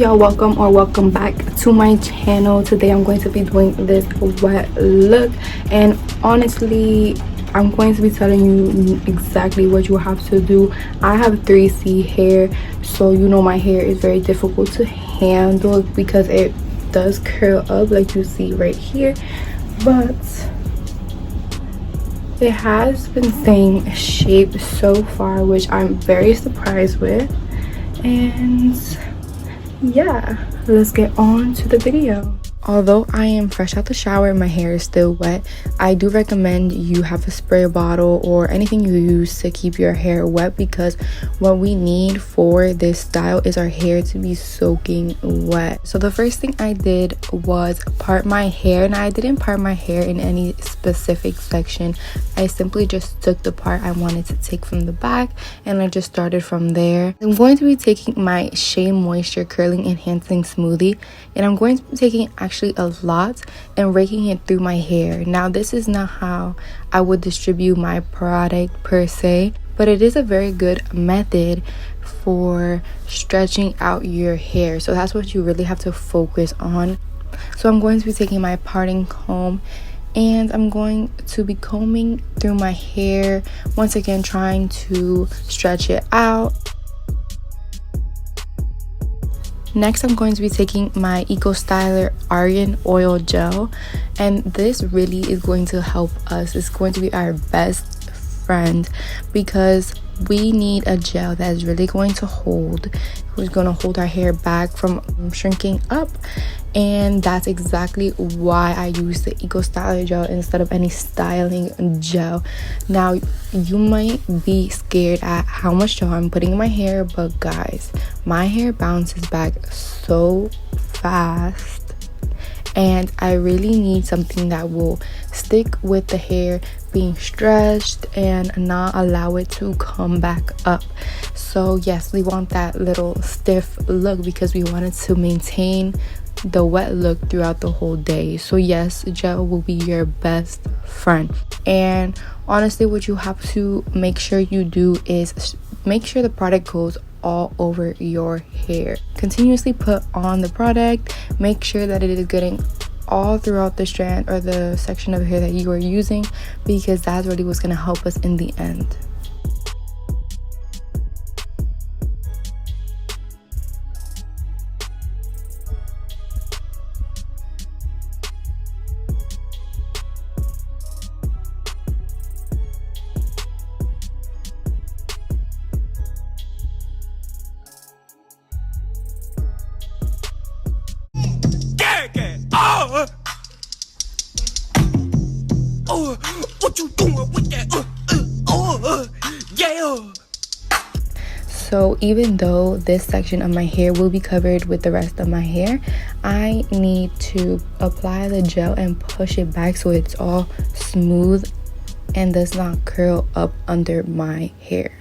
y'all, welcome back to my channel. Today I'm going to be doing this wet look, and honestly I'm going to be telling you exactly what you have to do. I have 3C hair, so you know my hair is very difficult to handle because it does curl up like you see right here, but it has been staying shaped so far, which I'm very surprised with. And yeah, let's get on to the video. Although I am fresh out the shower and my hair is still wet, I do recommend you have a spray bottle or anything you use to keep your hair wet, because what we need for this style is our hair to be soaking wet. So the first thing I did was part my hair, and I didn't part my hair in any specific section. I simply just took the part I wanted to take from the back and I just started from there. I'm going to be taking my Shea Moisture Curling Enhancing Smoothie, and I'm going to be taking actually a lot and raking it through my hair. Now this is not how I would distribute my product per se, but it is a very good method for stretching out your hair, so that's what you really have to focus on. So I'm going to be taking my parting comb and I'm going to be combing through my hair, once again trying to stretch it out. Next, I'm going to be taking my Styler Argan Oil Gel, and this really is going to help us. It's going to be our best friend because we need a gel that is really going to hold, who's going to hold our hair back from shrinking up. And that's exactly why I use the Styler gel instead of any styling gel. Now you might be scared at how much gel I'm putting in my hair, but guys, my hair bounces back so fast, and I really need something that will stick with the hair being stretched and not allow it to come back up. So yes, we want that little stiff look because we want it to maintain the wet look throughout the whole day. So yes, gel will be your best friend. And honestly, what you have to make sure you do is make sure the product goes all over your hair. Continuously put on the product, make sure that it is getting all throughout the strand or the section of hair that you are using, because that's really what's going to help us in the end. What you doing with that? Yeah. So even though this section of my hair will be covered with the rest of my hair, I need to apply the gel and push it back so it's all smooth and does not curl up under my hair.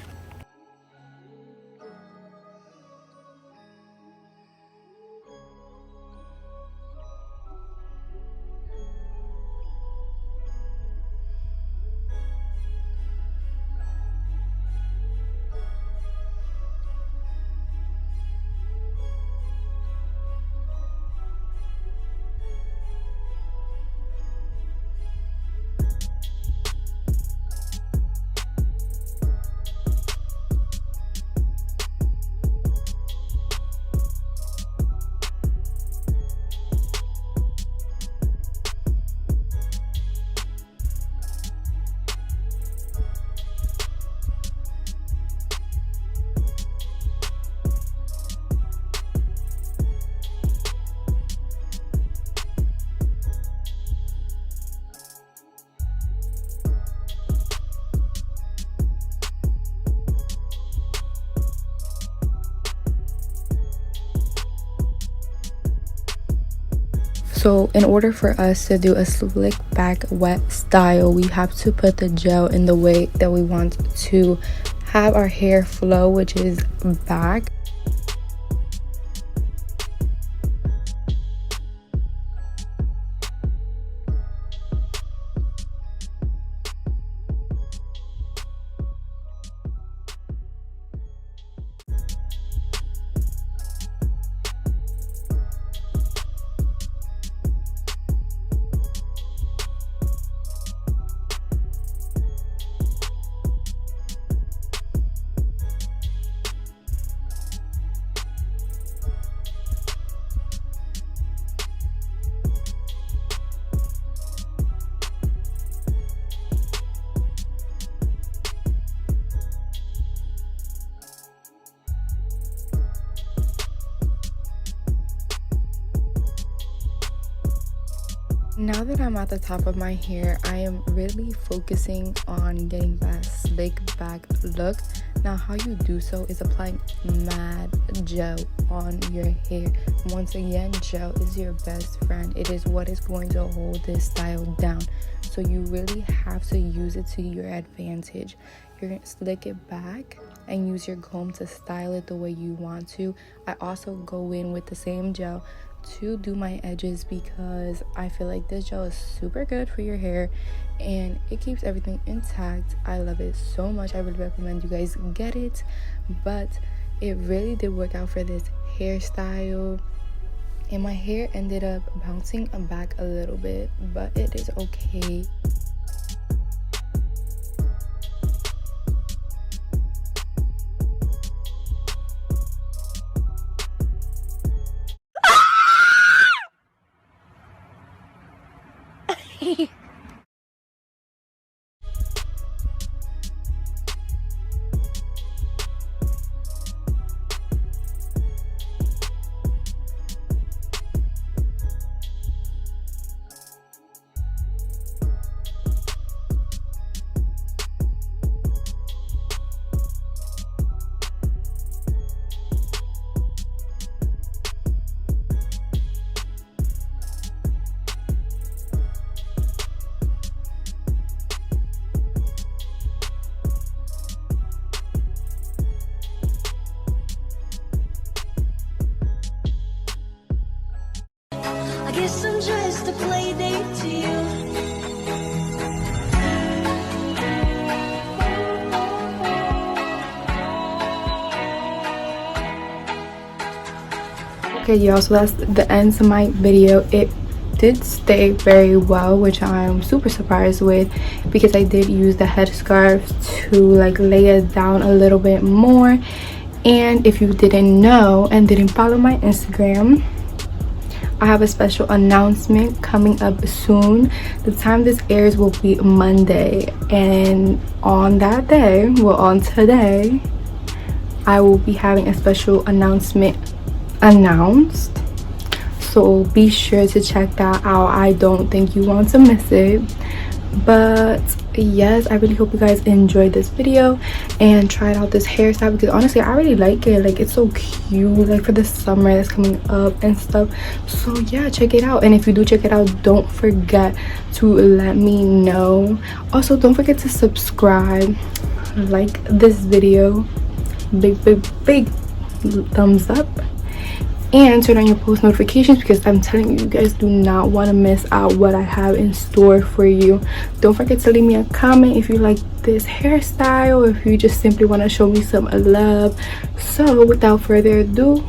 So in order for us to do a slick back wet style, we have to put the gel in the way that we want to have our hair flow, which is back. Now that I'm at the top of my hair, I am really focusing on getting that slick back look. Now how you do so is applying mad gel on your hair. Once again, gel is your best friend. It is what is going to hold this style down, so you really have to use it to your advantage. You're gonna slick it back and use your comb to style it the way you want to. I also go in with the same gel to do my edges because I feel like this gel is super good for your hair and it keeps everything intact. I love it so much. I would recommend you guys get it, but it really did work out for this hairstyle, and my hair ended up bouncing back a little bit, but it is okay. I guess I'm just a play date to you. Okay, y'all, so that's the end of my video. It did stay very well, which I'm super surprised with, because I did use the headscarf to like lay it down a little bit more. And if you didn't know and didn't follow my Instagram, I have a special announcement coming up soon. The time this airs will be Monday, and on that day, well, on today, I will be having a special announcement announced, so be sure to check that out. I don't think you want to miss it. But yes, I really hope you guys enjoyed this video and tried out this hairstyle, because honestly I really like it. Like, it's so cute, like for the summer that's coming up and stuff. So yeah, check it out, and if you do check it out, don't forget to let me know. Also, don't forget to subscribe, like this video, big thumbs up, and turn on your post notifications, because I'm telling you, you guys do not want to miss out what I have in store for you. Don't forget to leave me a comment if you like this hairstyle, or if you just simply want to show me some love. So without further ado,